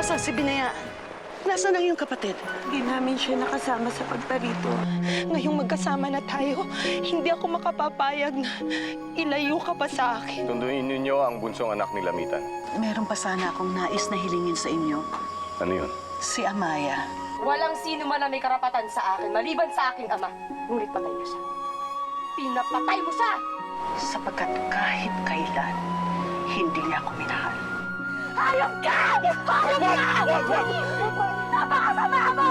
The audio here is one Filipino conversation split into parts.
Nasaan si Binaya? Nasaan ang iyong kapatid? Hindi namin siya nakasama sa pagparito. Ngayong magkasama na tayo, hindi ako makapapayag na ilayo ka pa sa akin. Sunduin ninyo ang bunsong anak ni Lamitan. Meron pa sana akong nais na hilingin sa inyo. Ano yun? Si Amaya. Walang sino man na may karapatan sa akin, maliban sa aking ama. Ngunit patay na siya. Pinapatay mo siya! Sapagkat kahit kailan, hindi niya ako minahal. Hayop ka! Hayop ka! Napakasama mo!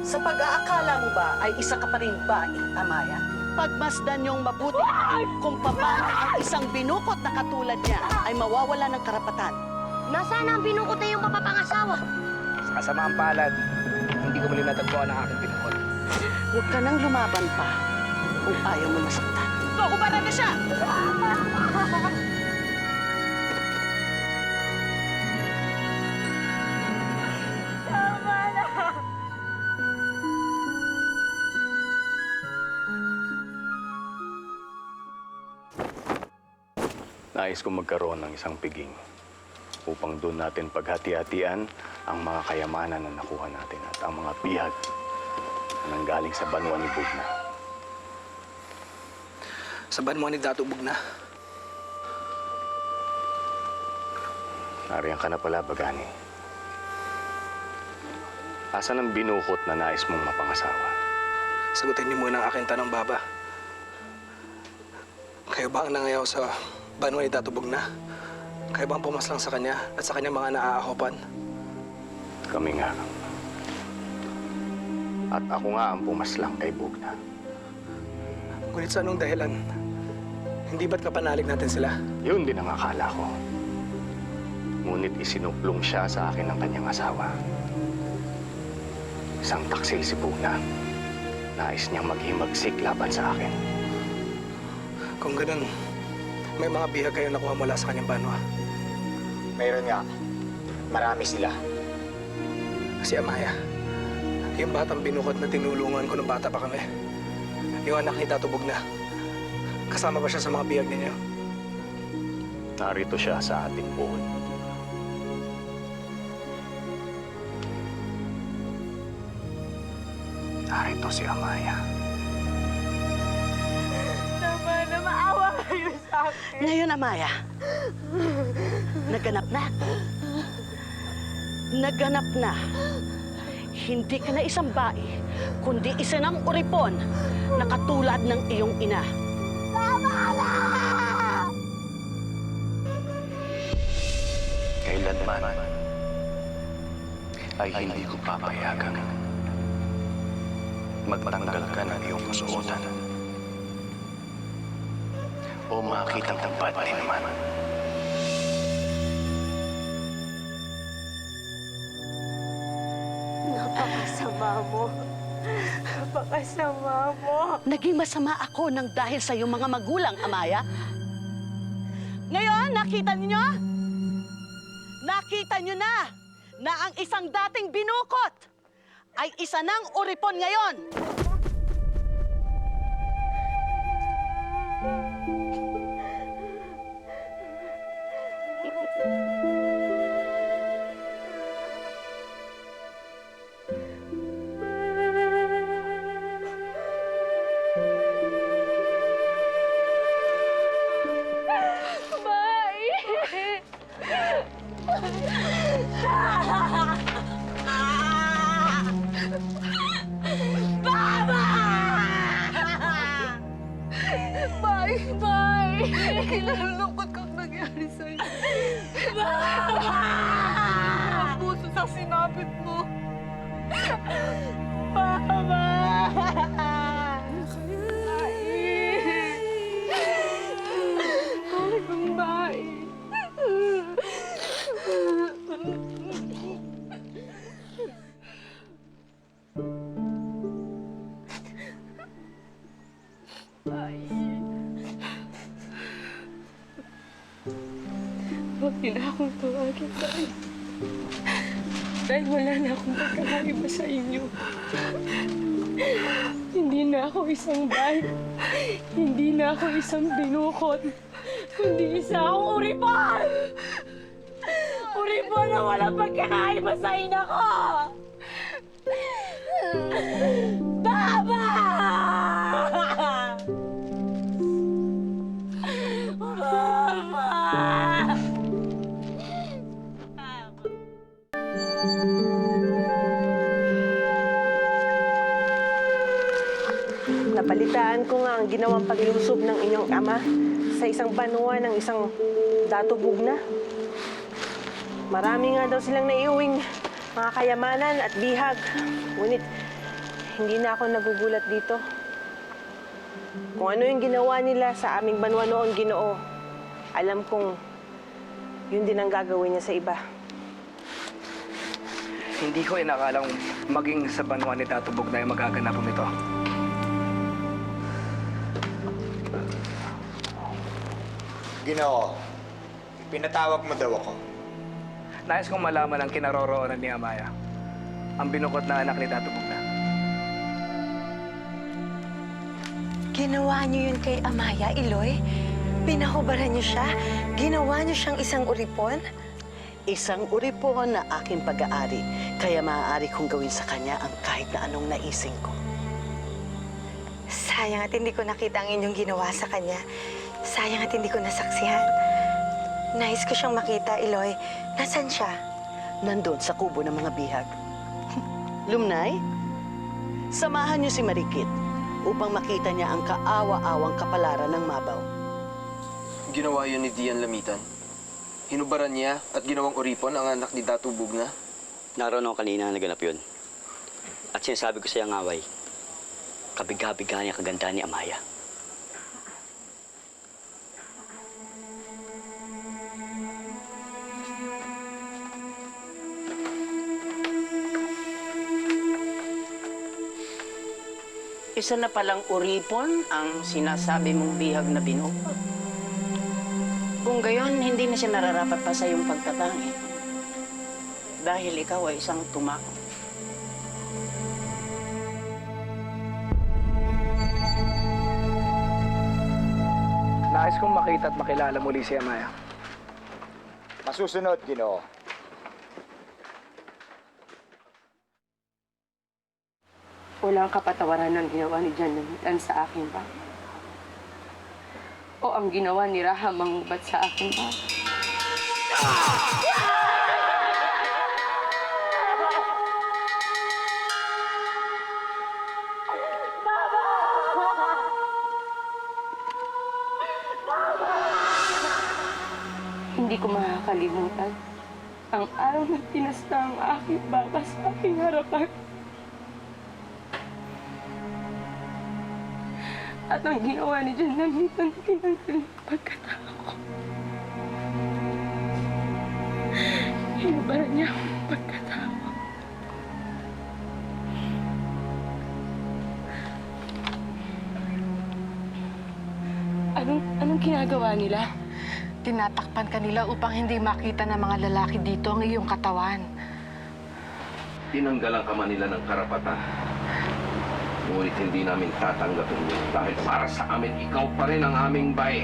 Sa pag-aakala mo ba ay isa ka pa rin bae, Amaya? Pagmasdan niyong mabuti kung paano ang isang binukot na katulad niya ay mawawala ng karapatan. Nasaan ang binukot na yung mapapangasawa? Sa kasamaang palad, hindi ko muli natagpuan ang aking pinukot. Huwag ka nang lumaban pa kung ayaw mo masaktan. Kukubaran na siya! Nais kong magkaroon ng isang piging upang doon natin paghati-hatian ang mga kayamanan na nakuha natin at ang mga bihag na nanggaling sa banwa ni Bugna. Sa banwa ni Dato Bugna. Nariyan ka na pala, Bagani. Asan ang binukot na nais mong mapangasawa? Sagutin niyo muna ang aking tanong, Baba. Kayo ba ang nangayaw sa banwa ni Dato Bugna? Kayo ba ang pumaslang sa kanya at sa kanyang mga naaahopan? Kami nga. At ako nga ang pumaslang kay Bugna. Ngunit sa anong dahilan? Hindi ba't kapanalig natin sila? Yun din ang akala ko. Ngunit isinuplong siya sa akin ng kanyang asawa. Isang taksil si Bugna. Nais niyang maghimagsik laban sa akin. Kung ganun, may mga bihag kayo nakuha mula sa kanyang banwa. Mayroon nga. Marami sila. Si Amaya, yung batang binukot na tinulungan ko nung bata pa kami. Yung anak ni Dato Bugna. Kasama ba siya sa mga bihag ninyo? Narito siya sa ating buhod. Narito si Amaya. Tama na, maawa kayo sa akin. Ngayon, Amaya, naganap na. Naganap na. Hindi ka na isang bae, kundi isa ng uripon na katulad ng iyong ina. Kailanman ay hindi ko papayagan magtanggal ka ng iyong kasuotan o makitang tampad din naman. Napakasama mo. Napakasama mo. Naging masama ako nang dahil sa iyong mga magulang, Amaya. Ngayon, nakita niyo? Nakita niyo na ang isang dating binukot ay isa ng uripon ngayon. Bye! Kinalulungkot kang nangyari sa'yo. Ang puso sa sinapit mo. Mama! Balik ang bahay. Huwag niyo na akong tawagin, Tay. Dahil wala na akong pagkakaiba sa inyo. Hindi na ako isang bahay. Hindi na ako isang binukot. Kundi isa akong uripon! Uripon! mo na walang pagkakaimasahin ako! Tama! Mama! Napalitaan ko nga ang ginawang paglusob ng inyong ama sa isang banwa ng isang datubog na. Marami nga daw silang naiuwing mga kayamanan at bihag. Ngunit, hindi na ako nagugulat dito. Kung ano yung ginawa nila sa aming banwa noon, Ginoo, alam kong yun din ang gagawin niya sa iba. Hindi ko inakalang maging sa banwa ni Tatubog na yung magaganap nito. Ginoo, pinatawag mo daw ako. Nais kong malaman ang kinaroroonan ni Amaya, ang binukot na anak ni Tatubog na. Ginawa niyo yun kay Amaya, Iloy? Pinahubaran niyo siya? Ginawa niyo siyang isang uripon? Isang uripon na aking pag-aari, kaya maaari kong gawin sa kanya ang kahit na anong naising ko. Sayang at hindi ko nakita ang inyong ginawa sa kanya. Sayang at hindi ko nasaksihan. Nais ko siyang makita, Iloy. Nasaan siya? Nandun sa kubo ng mga bihag. Lumnay, samahan niyo si Marikit upang makita niya ang kaawa-awang kapalaran ng Mabaw. Ginawa yun ni Dian Lamitan. Hinubaran niya at ginawang uripon ang anak ni Datubog na. Naroon ako kanina naganap yun. At sinasabi ko sa iyang away, kabig-kabighan niya kagandahan ni Amaya. Isa na palang uripon ang sinasabi mong bihag na binukod. Kung gayon, hindi na siya nararapat pa sa iyong pagtatangi. Dahil ikaw ay isang tumako. Nais kong makita at makilala muli si Amaya. Masusunod, Ginoo. Walang kapatawaran ng ginawa ni John Lamitan sa akin ba? O ang ginawa ni Raham mangubad sa akin ba? Hindi ko makakalimutan ang araw na pinasta ang aking baka sa aking harapan. At ang ginawa ni John Lamitan, tinanggal ang pagkatao ko. Hinubaran niya ang pagkatao. Anong ginagawa nila? Tinatakpan ka nila upang hindi makita ng mga lalaki dito ang iyong katawan. Tinanggalan ka man nila ng karapatan. Ngunit hindi namin tatanggapin yun dahil para sa amin, ikaw pa rin ang aming bae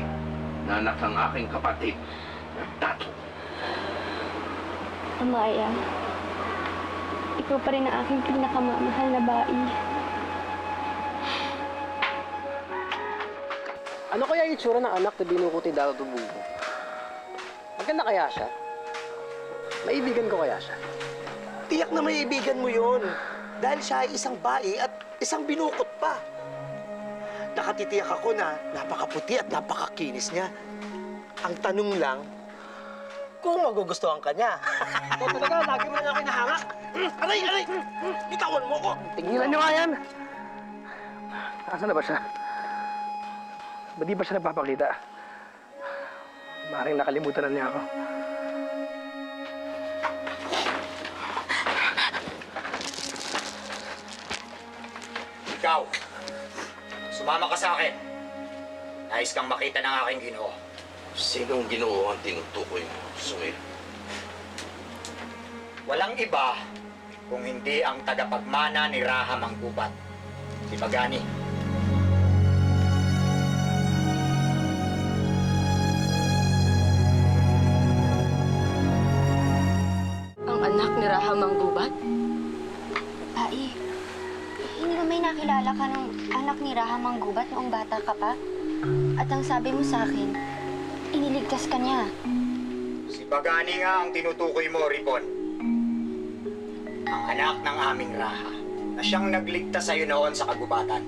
na anak ng aking kapatid, Dato. Amaya, ikaw pa rin ang aking pinakamamahal na bae. Ano kaya yung itsura ng anak na binukot ni Dato Bubo? Maganda kaya siya? Maibigan ko kaya siya? Tiyak na maibigan mo yun. Dahil siya ay isang bae at isang binukot pa. Nakatitiyak ako na napakaputi at napakakinis niya. Ang tanong lang, kung magugustuhan ka niya. Ito talaga, lagi mo na ako hinahanga. Aray! Aray! Bitawan mo ko! Tigilan niyo nga yan! Nasaan na ba siya? Ba't di ba siya nagpapakita? Maring nakalimutan na niya ako. Ikaw, sumama ka sa akin. Nais kang makita ng aking Ginoo. Sinong Ginoo ang tinutukoy mo, Suel? Walang iba kung hindi ang tagapagmana ni Raham ang gubat, si Pagani. ni Raha Manggubat? Pai, hindi ba may nakilala ka ng anak ni Raha Manggubat noong bata ka pa? At ang sabi mo sa akin, iniligtas ka niya. Si Bagani nga ang tinutukoy mo, Ripon. Ang anak ng aming Raha na siyang nagligtas sa'yo noon sa kagubatan.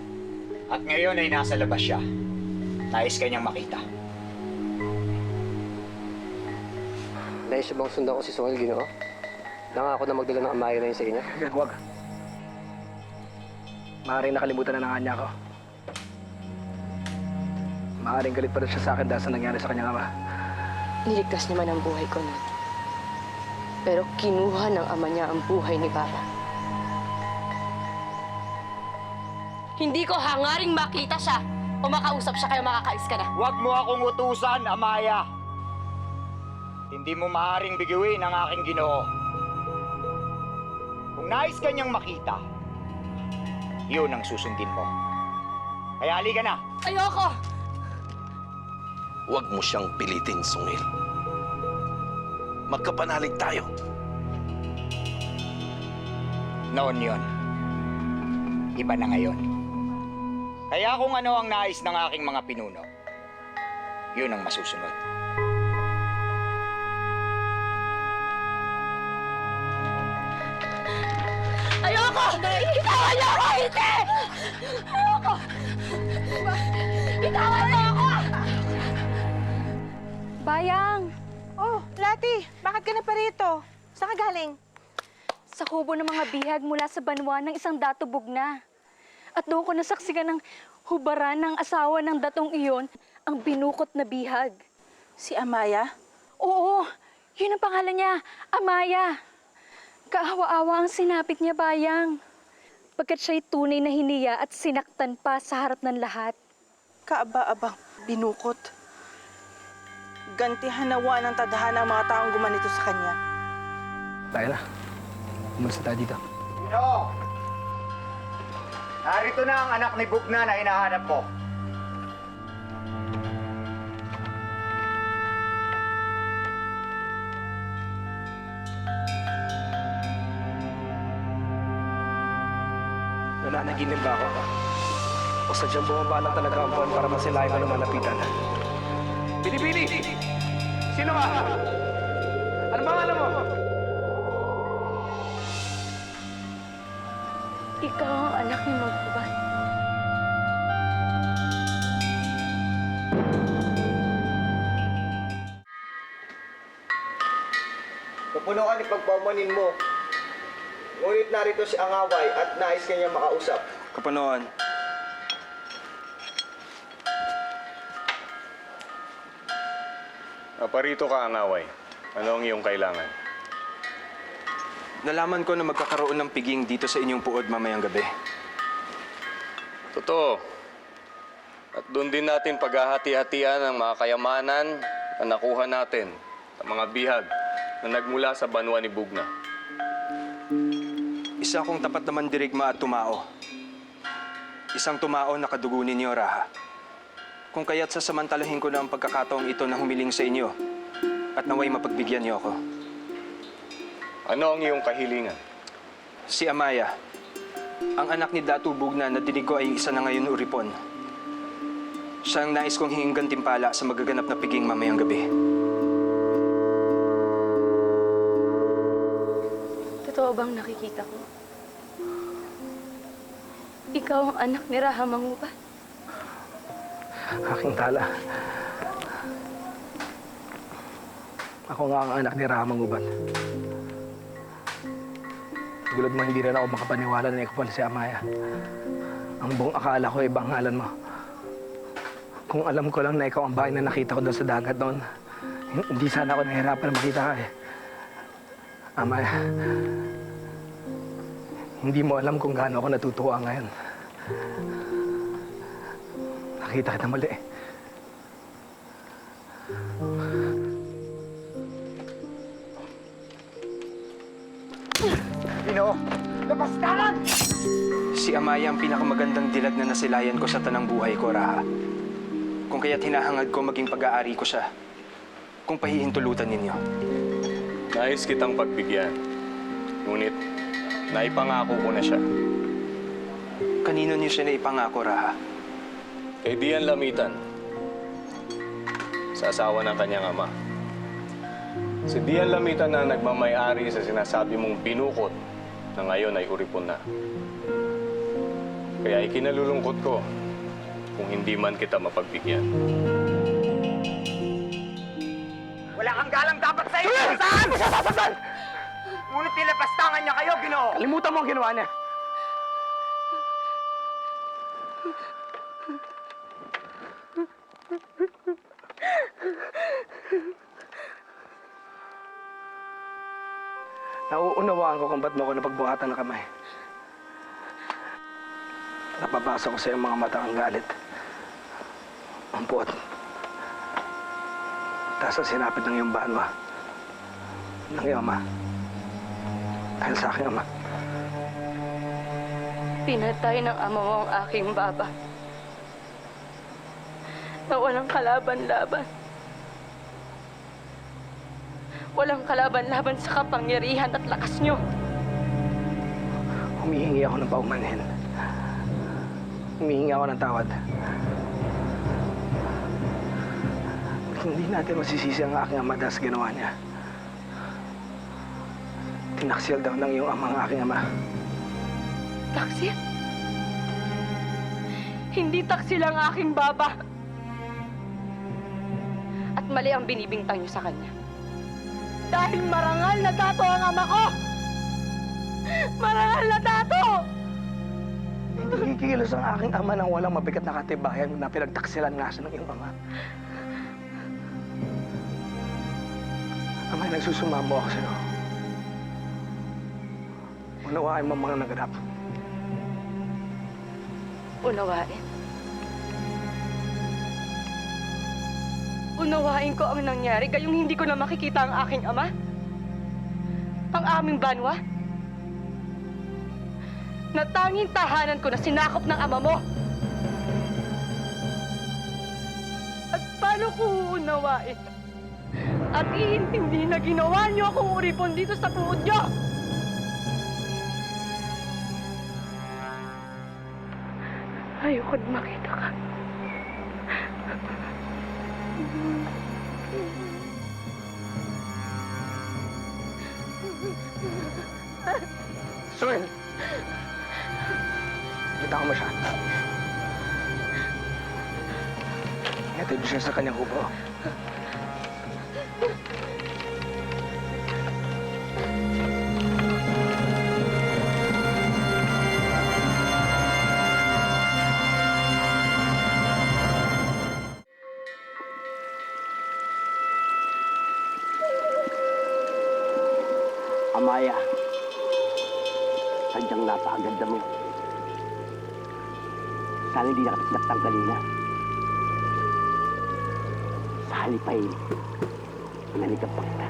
At ngayon ay nasa labas siya. Nais ka niyang makita. Nais siya bang sundan ko si Sungil, Ginoo? Nangako na magdala ng Amaya na yun sa inyo? Huwag. Maaaring nakalimutan na niya ako. Maaaring galit pa rin siya sa akin dahil sa nangyari sa kanyang ama. Niligtas niya man ang buhay ko noon. Pero kinuha ng ama niya ang buhay ni Papa. Hindi ko hangaring makita siya o makausap siya kaya makakais ka na. Huwag mo akong utusan, Amaya. Hindi mo maaaring biguin ang aking Ginoo. Kung nais ka niyang makita, yun ang susundin mo. Kaya halika na. Ayoko! Huwag mo siyang pilitin, Sungil. Magkapanalig tayo. Noon yun. Iba na ngayon. Kaya kung ano ang nais ng aking mga pinuno, yun ang masusunod. Ayoko! Bitawan niyo ako! Hindi! Ayoko! Bitawan niyo ako! Bayang! Oh, Lati, bakit ka na pa rito? Saan ka galing? Sa kubo ng mga bihag mula sa banwa ng isang dato bugna. At doon ko nasaksikan ng hubaran ng asawa ng datong iyon, ang binukot na bihag. Si Amaya? Oo, yun ang pangalan niya, Amaya. Kaawa-awa ang sinapit niya, Bayang. Pagkat siya'y tunay na hiniya at sinaktan pa sa harap ng lahat. Kaaba-abang binukot. Gantihan nawa ng tadhana ang mga taong gumanito sa kanya. Tayo na. Umalis na tayo dito. Ginoo! Narito na ang anak ni Bugna na hinahanap mo. Nananaginip ba ako? O sadyang bumaba lang talaga ang buwan para masilayan ko ng malapitan? Bini-bini! Sino ka? Ano ba alam mo? Ikaw ang anak ni Manggubat. Pupunuan ipagpamanin mo. Ngunit narito si Angaway at nais kanya makausap. Kapanoan, Parito ka, Angaway. Ano ang iyong kailangan? nalaman ko na magkakaroon ng piging dito sa inyong puod mamayang gabi. Totoo. At doon din natin paghahati-hatian ang mga kayamanan na nakuha natin sa mga bihag na nagmula sa banwa ni Bugna. Isa akong tapat na mandirigma at tumao. Isang tumao na kadugo ninyo, Raha. Kung kaya't sasamantalahin ko na ang pagkakataong ito na humiling sa inyo at naway mapagbigyan niyo ako. Ano ang iyong kahilingan? Si Amaya, ang anak ni Datu Bugna na dinig ko ay isa na ngayon uripon. Siya ang nais kong hinging gantimpala sa magaganap na piging mamayang gabi. Totoo bang nakikita ko? Ikaw ang anak ni Raha Manggubat. Aking tala. Ako nga ang anak ni Raha Manggubat. Tulad mo, hindi rin ako makapaniwala na ikaw pala si Amaya. Ang buong akala ko ay bangalan mo. Kung alam ko lang na ikaw ang bahay na nakita ko doon sa dagat noon, hindi sana ako nahihirapan na makita ka eh. Amaya, hindi mo alam kung gaano ako natutuwa ngayon. Nakita kita muli. Ginoo, lapastanan! Si Amaya ang pinakamagandang dilag na nasilayan ko sa tanang buhay ko, Raha. Kung kaya't hinahangad ko maging pag-aari ko siya, kung pahihintulutan ninyo. Nais kitang pagbigyan. Ngunit, naipangako ko na siya. Kanino niyo siya naipangako, Raha? Kay Dian Lamitan, sa asawa ng kanyang ama. Si Dian Lamitan na nagmamay-ari sa sinasabi mong binukot na ngayon ay uripon na. Kaya ikinalulungkot ko kung hindi man kita mapagbigyan. Wala kang galang dapat sa iyo! Saan? Sasasaktan! Ngunit nilapastangan niya kayo, Ginoo! Kalimutan mo ang ginawa niya. Nauunawaan ko kung ba't mo ako napagbuhatan ng kamay. Napabasa ko sa iyong mga mata ang galit. Ang puot. Tapos ang sinapit ng iyong banwa. Ng iyong ama. Dahil sa aking ama. Pinatay ng ama mo ang aking baba. Na walang kalaban-laban. Walang kalaban-laban sa kapangyarihan at lakas niyo. Humihingi ako ng paumanhin. Humihingi ako ng tawad. Hindi natin masisisi ang aking ama dahil sa ginawa niya. Tinaksil daw ng iyong ama ang aking ama. Taksil? Hindi taksil ang aking baba. At mali ang binibintang niyo sa kanya. Dahil marangal na tato ang ama ko! Marangal na tato! Hindi kikilos ang aking ama nang walang mabigat na katibayan na pinagtaksilan nga siya ng iyong ama. Amay, nagsusumamo ako sa'yo. Unawain mo mga naganap. Unawain. Unawain ko ang nangyari, gayong hindi ko na makikita ang aking ama? Ang aming banwa? Na tanging tahanan ko na sinakop ng ama mo? At paano ko uunawain? At iintindi na ginawa niyo akong uripon dito sa puod niyo? Ayoko na makita ka. Suel! Kita mo siya. Hatid mo siya sa kanyang kubo. Amaya, sadyang napakaganda mo. Sana hindi nakatinaktan kanina. Sa halip ay naligap pa kita.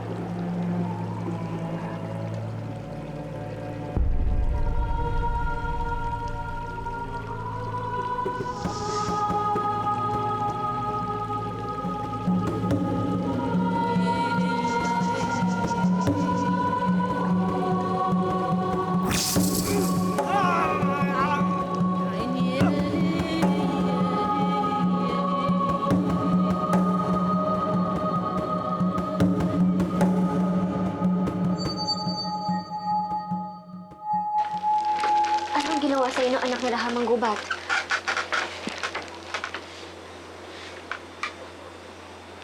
Anong ginawa sa'yo ng anak ni Raha Manggubat?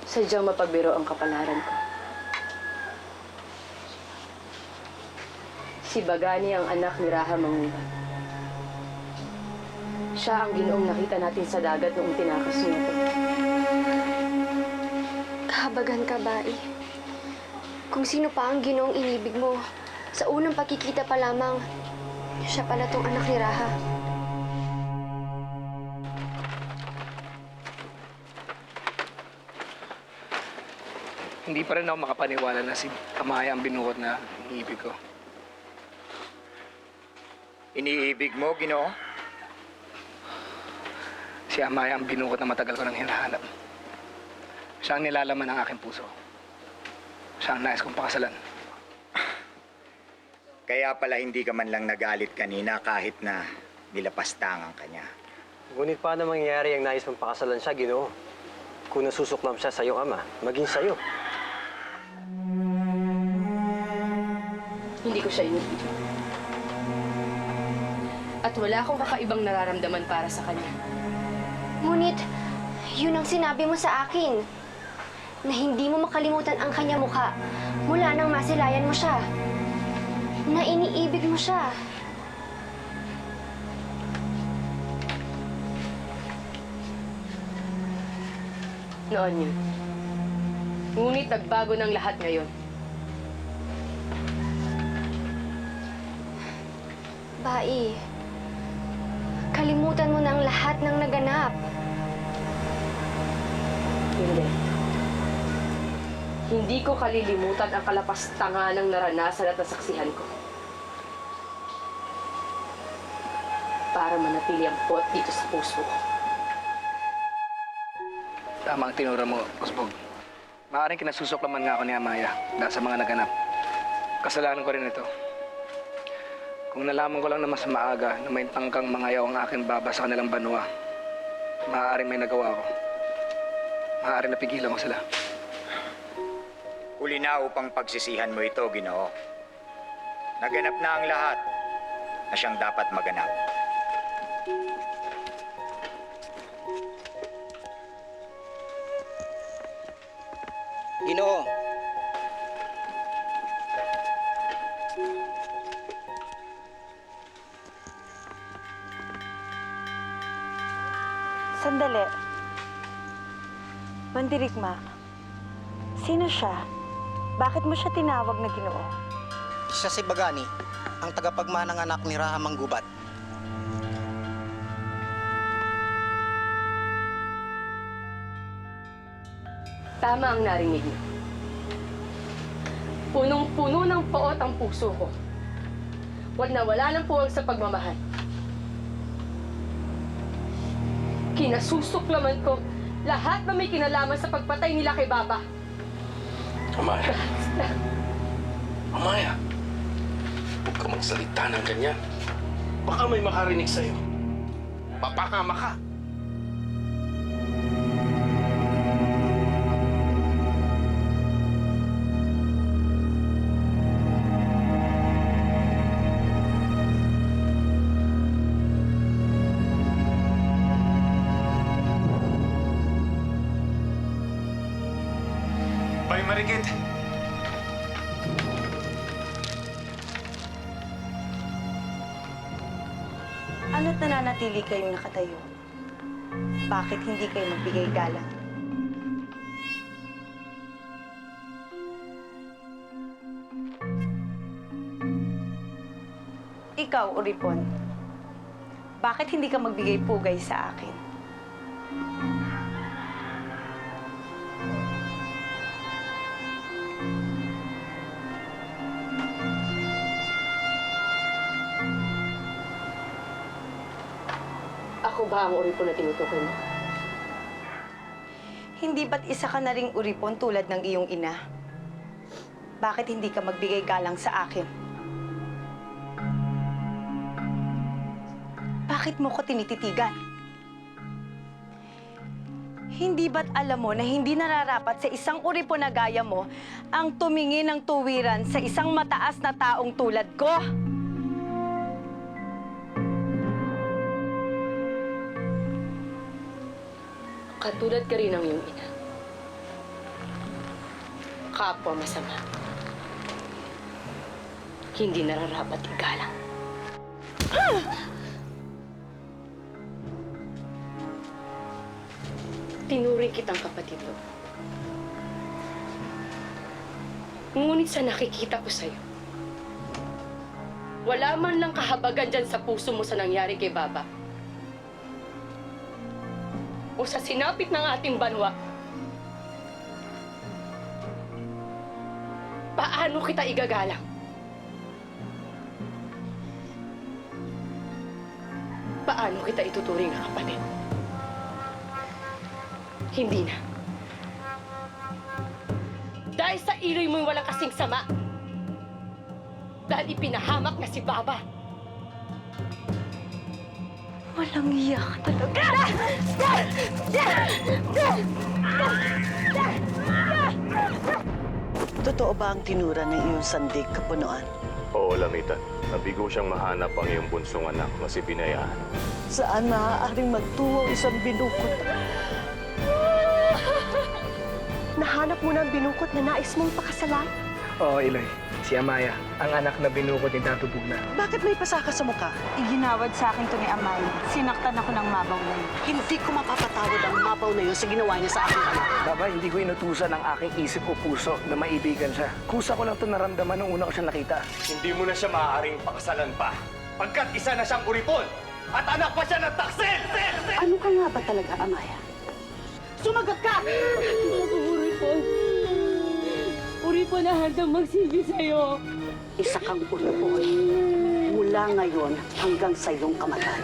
Sadyang mapagbiro ang kapalaran ko. Si Bagani ang anak ni Raha Manggubat. Siya ang ginoong nakita natin sa dagat noong tinakas niya ito. Kahabagan ka, Bai. Kung sino pa ang ginoong inibig mo, sa unang pagkikita pa lamang, siya pala tong anak ni Raha. Hindi pa rin ako makapaniwala na si Amaya ang binukot na iniibig ko. Iniibig mo, Ginoo? Si Amaya ang binukot na matagal ko nang hinahanap. Siya ang nilalaman ng aking puso. Siya ang nais kong pakasalan. Kaya pala hindi ka man lang nagalit kanina kahit na nilapastangan ka niya. Ngunit paano mangyayari ang nais mong pakasalan siya, Ginoo? Kung nasusuklam siya sa iyong ama, maging sa'yo. Hindi ko siya inibig. At wala akong kakaibang nararamdaman para sa kanya. Ngunit, yun ang sinabi mo sa akin. Na hindi mo makalimutan ang kanya mukha mula nang masilayan mo siya. Na iniibig mo siya. Noon yun. Ngunit nagbago ng lahat ngayon. Bai, kalimutan mo na ang lahat ng naganap. Hindi. Hindi ko kalilimutan ang kalapastangan ng naranasan at nasaksihan ko. Para manatili ang pot dito sa puso ko. Tama ang tinura mo, Kusbog. Maaaring kinasusuklaman nga ako ni Amaya dahil sa mga naganap. Kasalanan ko rin ito. Kung nalaman ko lang na mas maaga na may tangkang mangayaw ang aking baba sa kanilang banwa, maaaring may nagawa ko. Maaaring napigilan ko sila. Huli na upang pagsisihan mo ito, Ginoo. Naganap na ang lahat na siyang dapat maganap. Ginoo, Sandali. Mandirigma, sino siya? Bakit mo siya tinawag na Ginoo? siya si Bagani, ang tagapagmanang anak ni Raha Manggubat. Tama ang narinig niyo. Punong-puno ng poot ang puso ko. Wag na wala ng puwag sa pagmamahal. Kinasusuklaman ko lahat na may kinalaman sa pagpatay nila kay Baba. Amaya. Amaya. Huwag ka magsalita ng ganyan. Baka may makarinig sa'yo. Papakama ka. Bay Marikit! Ano't nananatili kayong nakatayo? Bakit hindi kayo magbigay galang? Ikaw, Uripon, bakit hindi ka magbigay pugay sa akin? Ako ba ang uripon na tinutukoy mo? Hindi ba't isa ka na ring uripon tulad ng iyong ina? Bakit hindi ka magbigay galang sa akin? Bakit mo ko tinititigan? Hindi ba't alam mo na hindi nararapat sa isang uripon na gaya mo ang tumingin ng tuwiran sa isang mataas na taong tulad ko? Katulad ka rin ng iyong ina. Kapwa masama. Hindi nararapat igalang. Tinuring kitang kapatid mo. Ngunit sa nakikita ko sa'yo, wala man lang kahabagan dyan sa puso mo sa nangyari kay Baba. O sa sinapit ng ating banwa. Paano kita igagalang? Paano kita ituturing na kapatid? Hindi na. Dahil sa iloy mo'y walang kasing sama. Dahil ipinahamak na si Baba. Walang iya ka talaga. Totoo ba ang tinura ng iyong sandig, Kapunuan? Oo, Lamitan. Nabigo siyang mahanap ang iyong bunsong anak na si Binayaan. Saan maaaring magtuwa ang isang binukot? Nahanap mo na ang binukot na nais mong pakasalan? Oo, Iloy. Si Amaya, ang anak na binukot ni Dato Bugna. Bakit may pasaka sa mukha? Iginawad sa akin to ni Amaya. Sinaktan ako ng mabaw na yun. Hindi ko mapapatawad ang mabaw na yun sa ginawa niya sa aking anak. Baba, hindi ko inutusan ang aking isip o puso na maibigan siya. Kusa ko lang ito naramdaman nung una ko siya nakita. Hindi mo na siya maaaring pakasalan pa. Pagkat isa na siyang uripon at anak pa siya ng taksil! Ano ka nga ba talaga, Amaya? Sumagot ka! Uripon. Uripon na handang magsilbi sa'yo. Isa kang uripon. Mula ngayon hanggang sa iyong kamatayan.